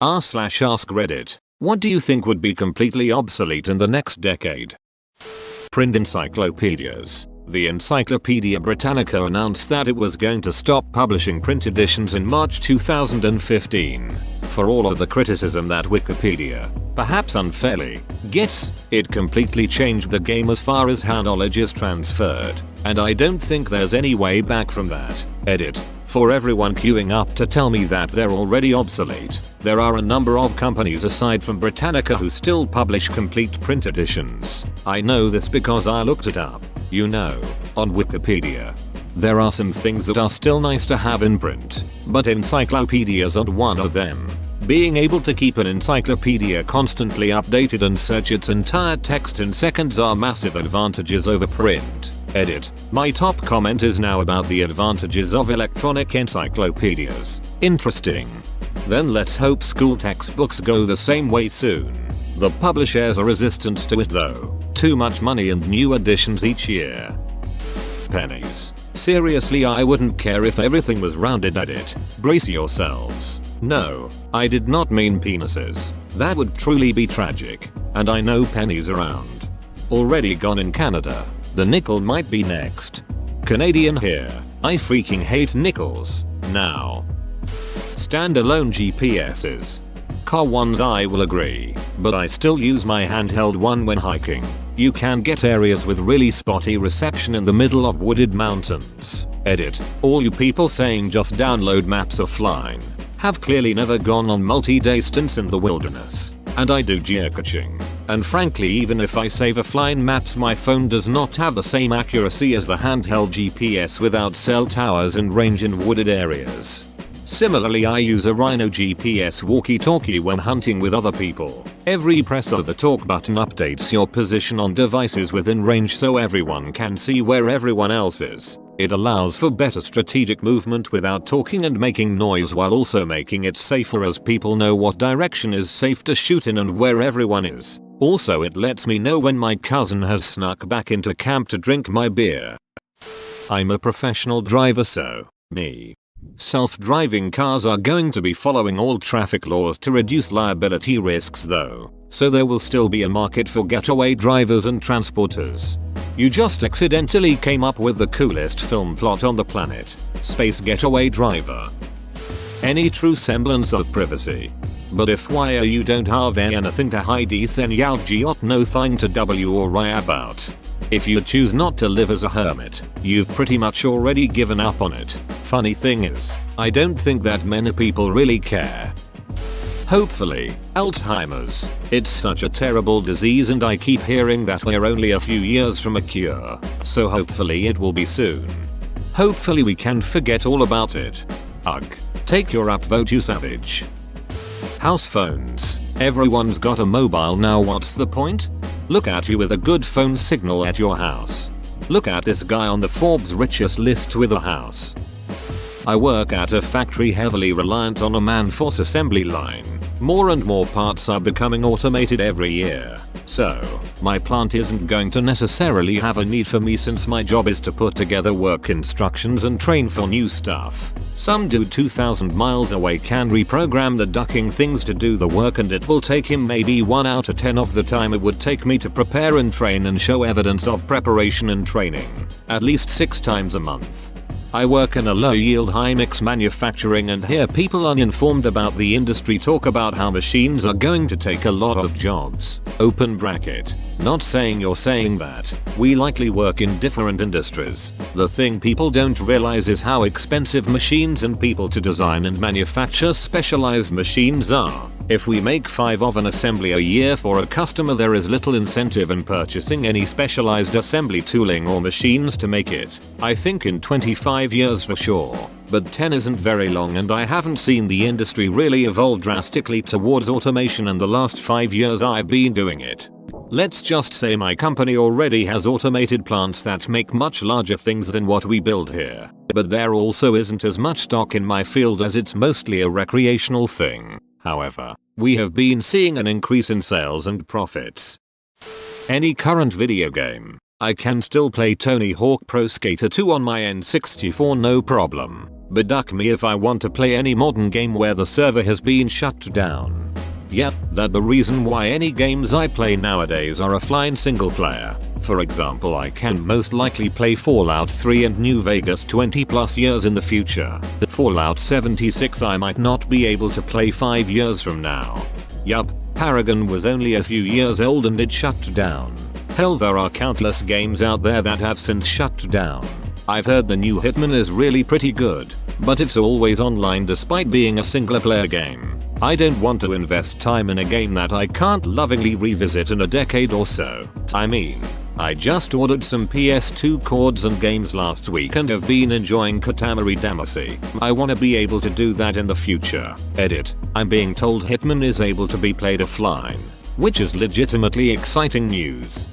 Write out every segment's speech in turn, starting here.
r/ask Reddit. What do you think would be completely obsolete in the next decade? Print encyclopedias. The Encyclopedia Britannica announced that it was going to stop publishing print editions in March 2015. For all of the criticism that Wikipedia, perhaps unfairly, gets, it completely changed the game as far as how knowledge is transferred, and I don't think there's any way back from that. Edit. For everyone queuing up to tell me that they're already obsolete, there are a number of companies aside from Britannica who still publish complete print editions. I know this because I looked it up, on Wikipedia. There are some things that are still nice to have in print, but encyclopedias aren't one of them. Being able to keep an encyclopedia constantly updated and search its entire text in seconds are massive advantages over print. Edit. My top comment is now about the advantages of electronic encyclopedias. Interesting. Then let's hope school textbooks go the same way soon. The publishers are resistant to it though. Too much money and new editions each year. Pennies. Seriously, I wouldn't care if everything was rounded. Edit. Brace yourselves. No, I did not mean penises. That would truly be tragic. And I know pennies around. Already gone in Canada. The nickel might be next. Canadian here. I freaking hate nickels. Now. Standalone GPSs. Car ones, I will agree, but I still use my handheld one when hiking. You can get areas with really spotty reception in the middle of wooded mountains. Edit. All you people saying just download maps offline have clearly never gone on multi-day stints in the wilderness. And I do geocaching. And frankly, even if I save offline maps, my phone does not have the same accuracy as the handheld GPS without cell towers and range in wooded areas. Similarly, I use a Rhino GPS walkie-talkie when hunting with other people. Every press of the talk button updates your position on devices within range so everyone can see where everyone else is. It allows for better strategic movement without talking and making noise, while also making it safer as people know what direction is safe to shoot in and where everyone is. Also, it lets me know when my cousin has snuck back into camp to drink my beer. I'm a professional driver, so me. Self-driving cars are going to be following all traffic laws to reduce liability risks though, so there will still be a market for getaway drivers and transporters. You just accidentally came up with the coolest film plot on the planet. Space Getaway Driver. Any true semblance of privacy. But if you don't have anything to hide, then you've got nothing to worry about. If you choose not to live as a hermit, you've pretty much already given up on it. Funny thing is, I don't think that many people really care. Hopefully, Alzheimer's. It's such a terrible disease and I keep hearing that we're only a few years from a cure. So hopefully it will be soon. Hopefully we can forget all about it. Ugh. Take your upvote, you savage. House phones. Everyone's got a mobile now, what's the point? Look at you with a good phone signal at your house. Look at this guy on the Forbes richest list with a house. I work at a factory heavily reliant on a man-force assembly line. More and more parts are becoming automated every year. So, my plant isn't going to necessarily have a need for me since my job is to put together work instructions and train for new stuff. Some dude 2,000 miles away can reprogram the ducking things to do the work, and it will take him maybe 1 out of 10 of the time it would take me to prepare and train and show evidence of preparation and training. At least 6 times a month. I work in a low-yield high-mix manufacturing and hear people uninformed about the industry talk about how machines are going to take a lot of jobs. Open bracket. Not saying you're saying that. We likely work in different industries. The thing people don't realize is how expensive machines and people to design and manufacture specialized machines are. If we make 5 of an assembly a year for a customer, there is little incentive in purchasing any specialized assembly tooling or machines to make it. I think in 25 years for sure. But 10 isn't very long, and I haven't seen the industry really evolve drastically towards automation in the last 5 years I've been doing it. Let's just say my company already has automated plants that make much larger things than what we build here. But there also isn't as much stock in my field as it's mostly a recreational thing. However, we have been seeing an increase in sales and profits. Any current video game. I can still play Tony Hawk Pro Skater 2 on my N64 no problem. but duck me if I want to play any modern game where the server has been shut down. Yep, that's the reason why any games I play nowadays are offline single player. For example, I can most likely play Fallout 3 and New Vegas 20 plus years in the future. Fallout 76 I might not be able to play 5 years from now. Yup, Paragon was only a few years old and it shut down. Hell, there are countless games out there that have since shut down. I've heard the new Hitman is really pretty good, but it's always online despite being a single player game. I don't want to invest time in a game that I can't lovingly revisit in a decade or so. I mean, I just ordered some PS2 cords and games last week and have been enjoying Katamari Damacy. I wanna be able to do that in the future. Edit. I'm being told Hitman is able to be played offline, which is legitimately exciting news.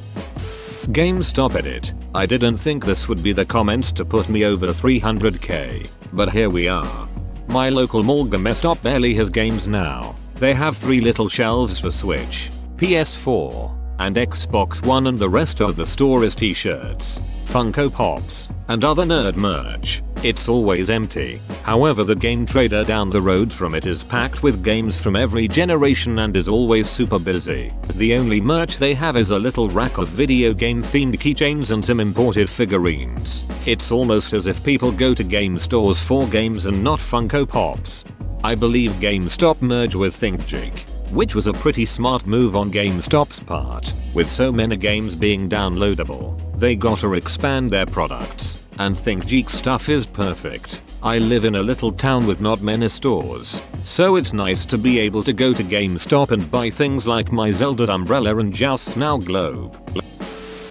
GameStop edit. I didn't think this would be the comments to put me over 300k, but here we are. My local mall GameStop barely has games now. They have 3 little shelves for Switch, PS4, and Xbox One, and the rest of the store is t-shirts, Funko Pops, and other nerd merch. It's always empty. However, the game trader down the road from it is packed with games from every generation and is always super busy. The only merch they have is a little rack of video game themed keychains and some imported figurines. It's almost as if people go to game stores for games and not Funko Pops. I believe GameStop merged with ThinkGeek, which was a pretty smart move on GameStop's part. With so many games being downloadable, they gotta expand their products, and ThinkGeek stuff is perfect. I live in a little town with not many stores, so it's nice to be able to go to GameStop and buy things like my Zelda umbrella and Joust's Now globe.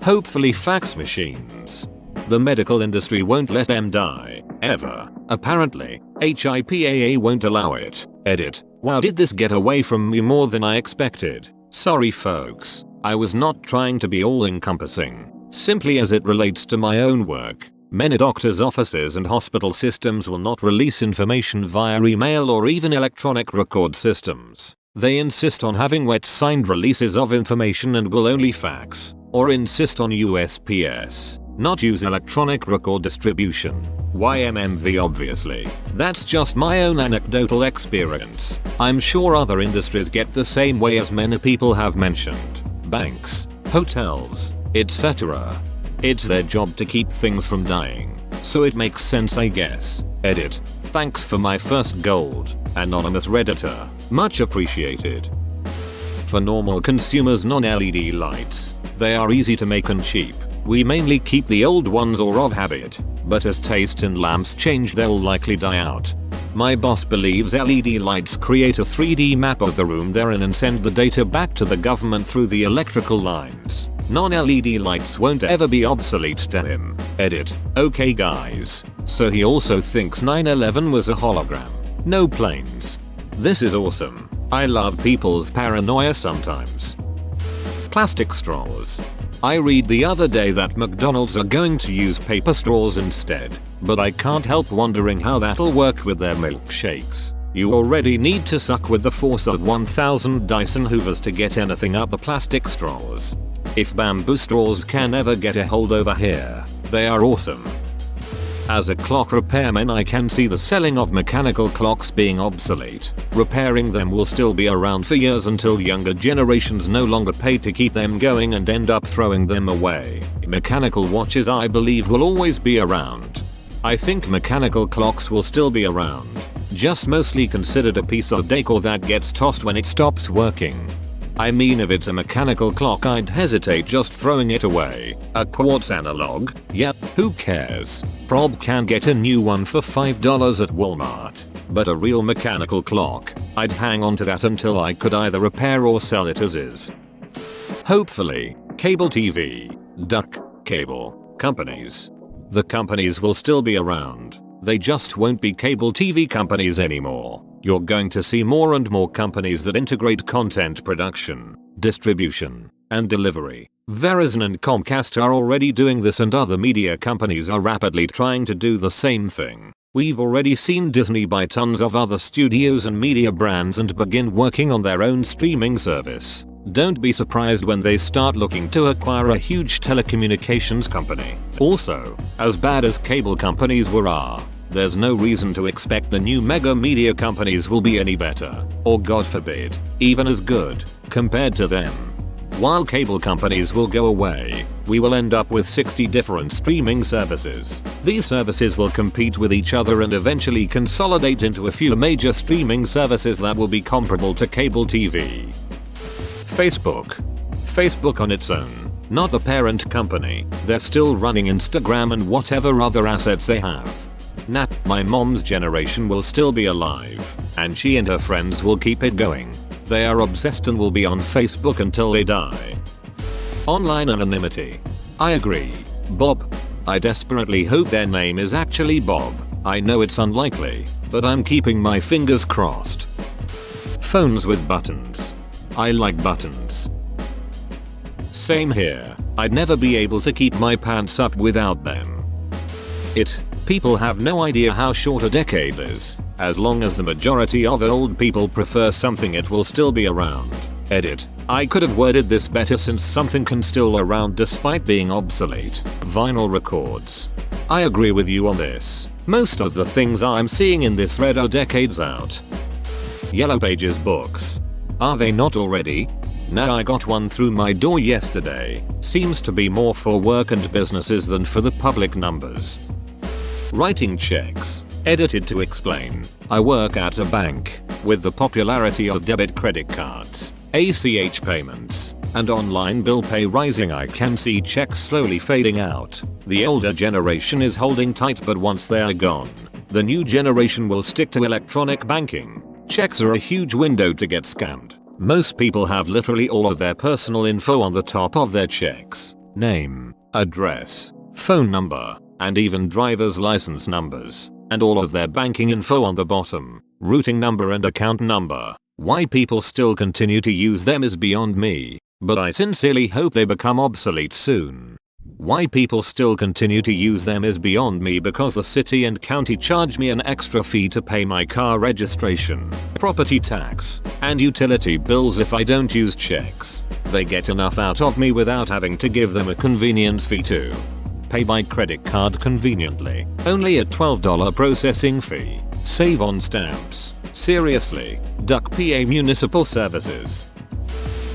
Hopefully fax machines. The medical industry won't let them die, ever. Apparently, HIPAA won't allow it. Edit. Wow, did this get away from me more than I expected? Sorry folks, I was not trying to be all-encompassing. Simply as it relates to my own work, many doctors' offices and hospital systems will not release information via email or even electronic record systems. They insist on having wet signed releases of information and will only fax, or insist on USPS, not use electronic record distribution. YMMV obviously. That's just my own anecdotal experience. I'm sure other industries get the same way, as many people have mentioned. Banks, hotels, etc. It's their job to keep things from dying, so it makes sense, I guess. Edit. Thanks for my first gold, anonymous redditor. Much appreciated. For normal consumers, non-LED lights. They are easy to make and cheap. We mainly keep the old ones or of habit, but as taste and lamps change they'll likely die out. My boss believes LED lights create a 3D map of the room they're in and send the data back to the government through the electrical lines. Non-LED lights won't ever be obsolete to him. Edit. Okay guys, so he also thinks 9/11 was a hologram. No planes. This is awesome. I love people's paranoia sometimes. Plastic straws. I read the other day that McDonald's are going to use paper straws instead, but I can't help wondering how that'll work with their milkshakes. You already need to suck with the force of 1000 Dyson Hoovers to get anything up the plastic straws. If bamboo straws can ever get a hold over here, they are awesome. As a clock repairman, I can see the selling of mechanical clocks being obsolete. Repairing them will still be around for years until younger generations no longer pay to keep them going and end up throwing them away. Mechanical watches, I believe, will always be around. I think mechanical clocks will still be around, just mostly considered a piece of decor that gets tossed when it stops working. I mean, if it's a mechanical clock, I'd hesitate just throwing it away. A quartz analog? Yep, who cares? Prob can get a new one for $5 at Walmart. But a real mechanical clock, I'd hang on to that until I could either repair or sell it as is. Hopefully, cable TV, duck, cable, companies. The companies will still be around. They just won't be cable TV companies anymore. You're going to see more and more companies that integrate content production, distribution, and delivery. Verizon and Comcast are already doing this, and other media companies are rapidly trying to do the same thing. We've already seen Disney buy tons of other studios and media brands and begin working on their own streaming service. Don't be surprised when they start looking to acquire a huge telecommunications company. Also, as bad as cable companies are, There's no reason to expect the new mega media companies will be any better, or God forbid, even as good, compared to them. While cable companies will go away, we will end up with 60 different streaming services. These services will compete with each other and eventually consolidate into a few major streaming services that will be comparable to cable TV. Facebook on its own, not a parent company, they're still running Instagram and whatever other assets they have. My mom's generation will still be alive, and she and her friends will keep it going. They are obsessed and will be on Facebook until they die. Online anonymity. I agree. Bob. I desperately hope their name is actually Bob. I know it's unlikely, but I'm keeping my fingers crossed. Phones with buttons. I like buttons. Same here. I'd never be able to keep my pants up without them. People have no idea how short a decade is. As long as the majority of old people prefer something, it will still be around. Edit. I could have worded this better since something can still around despite being obsolete. Vinyl records. I agree with you on this. Most of the things I'm seeing in this thread are decades out. Yellow Pages books. Are they not already? Nah, I got one through my door yesterday. Seems to be more for work and businesses than for the public numbers. Writing checks. Edited to explain. I work at a bank. With the popularity of debit credit cards, ACH payments, and online bill pay rising, I can see checks slowly fading out. The older generation is holding tight, but once they are gone, the new generation will stick to electronic banking. Checks are a huge window to get scammed. Most people have literally all of their personal info on the top of their checks. Name, address, phone number, and even driver's license numbers, and all of their banking info on the bottom, routing number and account number. Why people still continue to use them is beyond me, but I sincerely hope they become obsolete soon. Why people still continue to use them is beyond me, because the city and county charge me an extra fee to pay my car registration, property tax, and utility bills if I don't use checks. They get enough out of me without having to give them a convenience fee too. Pay by credit card conveniently. Only a $12 processing fee. Save on stamps. Seriously, duck PA municipal services.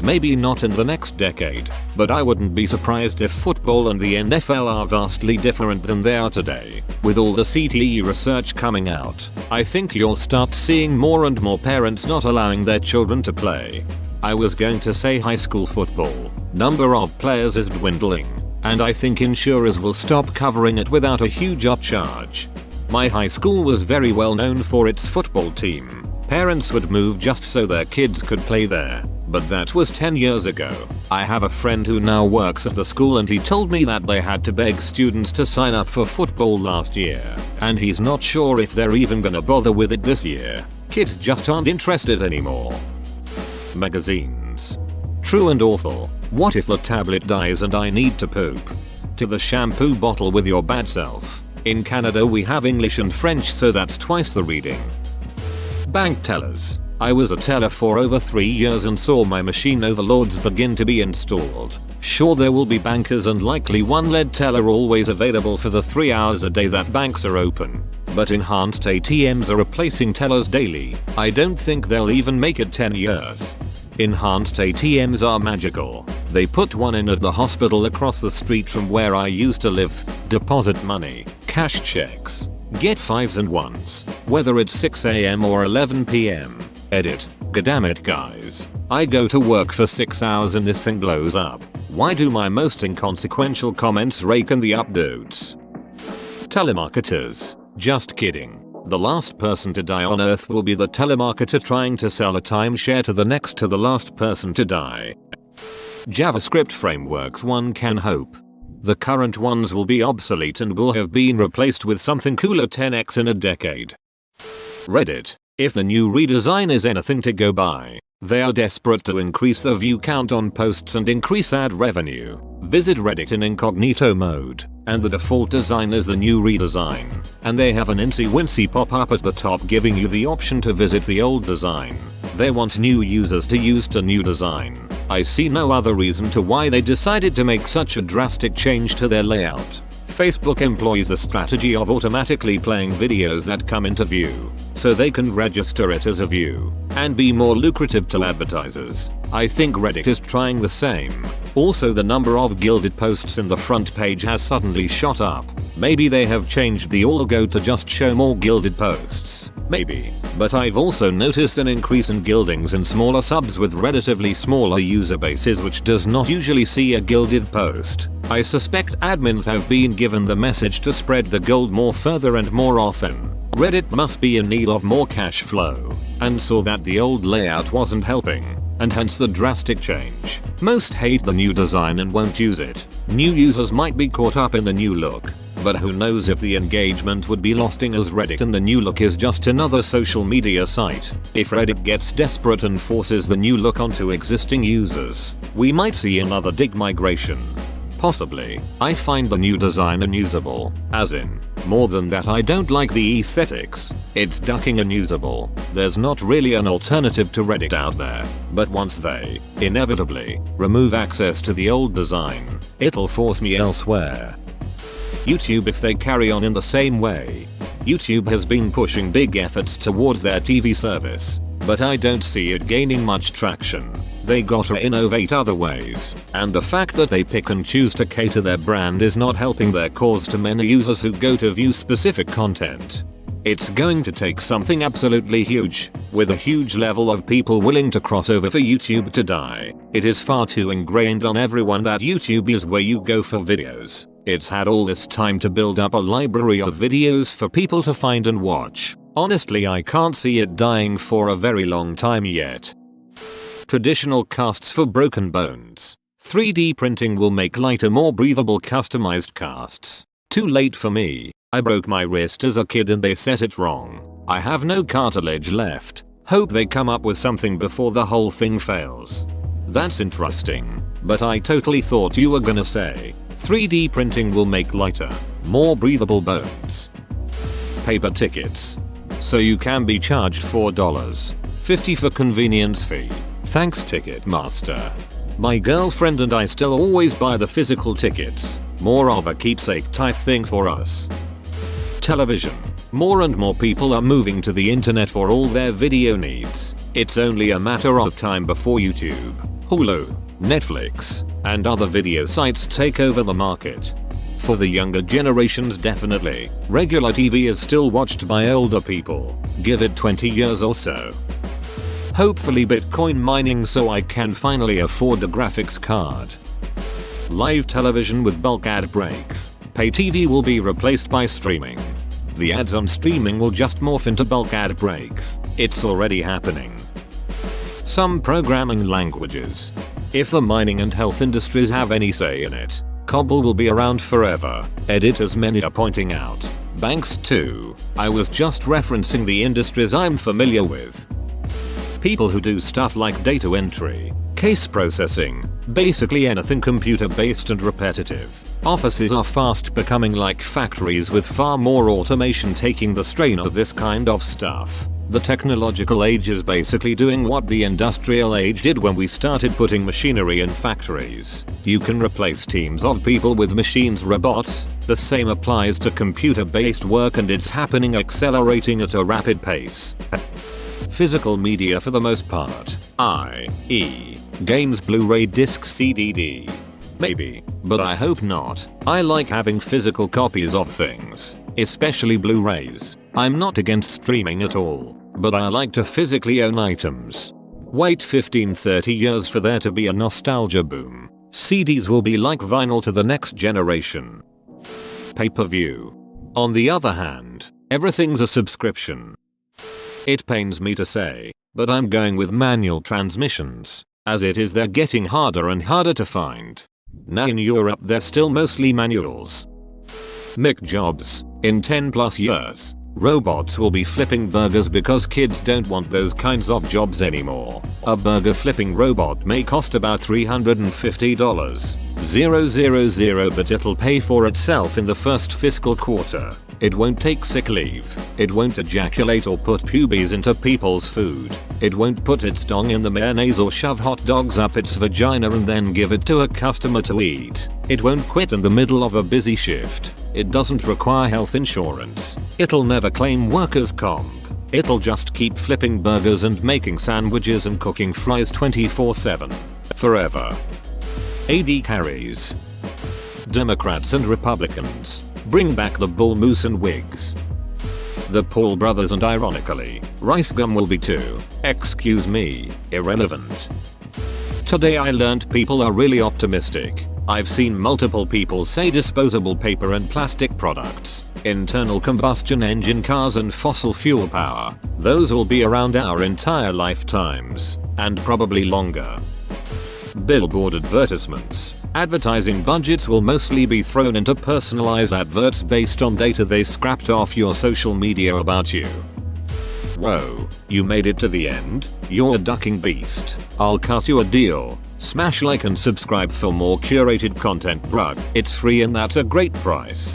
Maybe not in the next decade, but I wouldn't be surprised if football and the NFL are vastly different than they are today. With all the CTE research coming out, I think you'll start seeing more and more parents not allowing their children to play. I was going to say high school football. Number of players is dwindling, and I think insurers will stop covering it without a huge upcharge. My high school was very well known for its football team. Parents would move just so their kids could play there, but that was 10 years ago. I have a friend who now works at the school, and he told me that they had to beg students to sign up for football last year, and he's not sure if they're even gonna bother with it this year. Kids just aren't interested anymore. Magazines. True and awful. What if the tablet dies and I need to poop? To the shampoo bottle with your bad self. In Canada we have English and French, so that's twice the reading. Bank tellers. I was a teller for over 3 years and saw my machine overlords begin to be installed. Sure, there will be bankers and likely one lead teller always available for the 3 hours a day that banks are open. But enhanced ATMs are replacing tellers daily. I don't think they'll even make it 10 years. Enhanced ATMs are magical. They put one in at the hospital across the street from where I used to live. Deposit money, cash checks, get 5s and 1s, whether it's 6 AM or 11 PM. Edit. Goddammit guys. I go to work for 6 hours and this thing blows up. Why do my most inconsequential comments rake in the upvotes? Telemarketers. Just kidding. The last person to die on earth will be the telemarketer trying to sell a timeshare to the next to the last person to die. JavaScript frameworks, one can hope. The current ones will be obsolete and will have been replaced with something cooler 10x in a decade. Reddit. If the new redesign is anything to go by, they are desperate to increase the view count on posts and increase ad revenue. Visit Reddit in incognito mode, and the default design is the new redesign, and they have an incy-wincy pop-up at the top giving you the option to visit the old design. They want new users to use the new design. I see no other reason to why they decided to make such a drastic change to their layout. Facebook employs a strategy of automatically playing videos that come into view, so they can register it as a view and be more lucrative to advertisers. I think Reddit is trying the same. Also, the number of gilded posts in the front page has suddenly shot up. Maybe they have changed the algo to just show more gilded posts. Maybe. But I've also noticed an increase in gildings in smaller subs with relatively smaller user bases, which does not usually see a gilded post. I suspect admins have been given the message to spread the gold more further and more often. Reddit must be in need of more cash flow and saw that the old layout wasn't helping, and hence the drastic change. Most hate the new design and won't use it. New users might be caught up in the new look, but who knows if the engagement would be losing as Reddit and the new look is just another social media site. If Reddit gets desperate and forces the new look onto existing users, we might see another dig migration. Possibly. I find the new design unusable, as in, more than that I don't like the aesthetics. It's ducking unusable. There's not really an alternative to Reddit out there, but once they, inevitably, remove access to the old design, it'll force me elsewhere. YouTube if they carry on in the same way. YouTube has been pushing big efforts towards their TV service, but I don't see it gaining much traction. They gotta innovate other ways, and the fact that they pick and choose to cater their brand is not helping their cause to many users who go to view specific content. It's going to take something absolutely huge, with a huge level of people willing to cross over for YouTube to die. It is far too ingrained on everyone that YouTube is where you go for videos. It's had all this time to build up a library of videos for people to find and watch. Honestly, I can't see it dying for a very long time yet. Traditional casts for broken bones. 3D printing will make lighter, more breathable customized casts. Too late for me. I broke my wrist as a kid and they set it wrong. I have no cartilage left. Hope they come up with something before the whole thing fails. That's interesting, but I totally thought you were gonna say 3D printing will make lighter, more breathable bones. Paper tickets. So you can be charged $4.50 for convenience fee. Thanks Ticketmaster. My girlfriend and I still always buy the physical tickets. More of a keepsake type thing for us. Television. More and more people are moving to the internet for all their video needs. It's only a matter of time before YouTube, Hulu, Netflix, and other video sites take over the market. For the younger generations, definitely, regular TV is still watched by older people. Give it 20 years or so. Hopefully Bitcoin mining so I can finally afford a graphics card. Live television with bulk ad breaks. Pay TV will be replaced by streaming. The ads on streaming will just morph into bulk ad breaks. It's already happening. Some programming languages. If the mining and health industries have any say in it, COBOL will be around forever. Editors many are pointing out. Banks too. I was just referencing the industries I'm familiar with. People who do stuff like data entry, case processing, basically anything computer based and repetitive. Offices are fast becoming like factories with far more automation taking the strain of this kind of stuff. The technological age is basically doing what the industrial age did when we started putting machinery in factories. You can replace teams of people with machines, robots. The same applies to computer-based work, and it's happening, accelerating at a rapid pace. Physical media for the most part, i.e. games, Blu-ray discs, CDD. Maybe, but I hope not. I like having physical copies of things, especially Blu-rays. I'm not against streaming at all, but I like to physically own items. Wait 15-30 years for there to be a nostalgia boom. CDs will be like vinyl to the next generation. Pay-per-view. On the other hand, everything's a subscription. It pains me to say, but I'm going with manual transmissions. As it is, they're getting harder and harder to find. Now in Europe they're still mostly manuals. Mick Jobs. In 10+ years, robots will be flipping burgers because kids don't want those kinds of jobs anymore. A burger flipping robot may cost about $350. 000, but it'll pay for itself in the first fiscal quarter. It won't take sick leave. It won't ejaculate or put pubes into people's food. It won't put its dong in the mayonnaise or shove hot dogs up its vagina and then give it to a customer to eat. It won't quit in the middle of a busy shift. It doesn't require health insurance. It'll never claim workers' comp. It'll just keep flipping burgers and making sandwiches and cooking fries 24/7. Forever. AD carries. Democrats and Republicans. Bring back the bull moose and wigs. The Paul brothers and ironically, rice gum will be too. Excuse me, irrelevant. Today I learned people are really optimistic. I've seen multiple people say disposable paper and plastic products, internal combustion engine cars and fossil fuel power. Those will be around our entire lifetimes, and probably longer. Billboard advertisements. Advertising budgets will mostly be thrown into personalized adverts based on data they scrapped off your social media about you. Whoa, you made it to the end? You're a ducking beast. I'll cut you a deal. Smash like and subscribe for more curated content, bruh. It's free and that's a great price.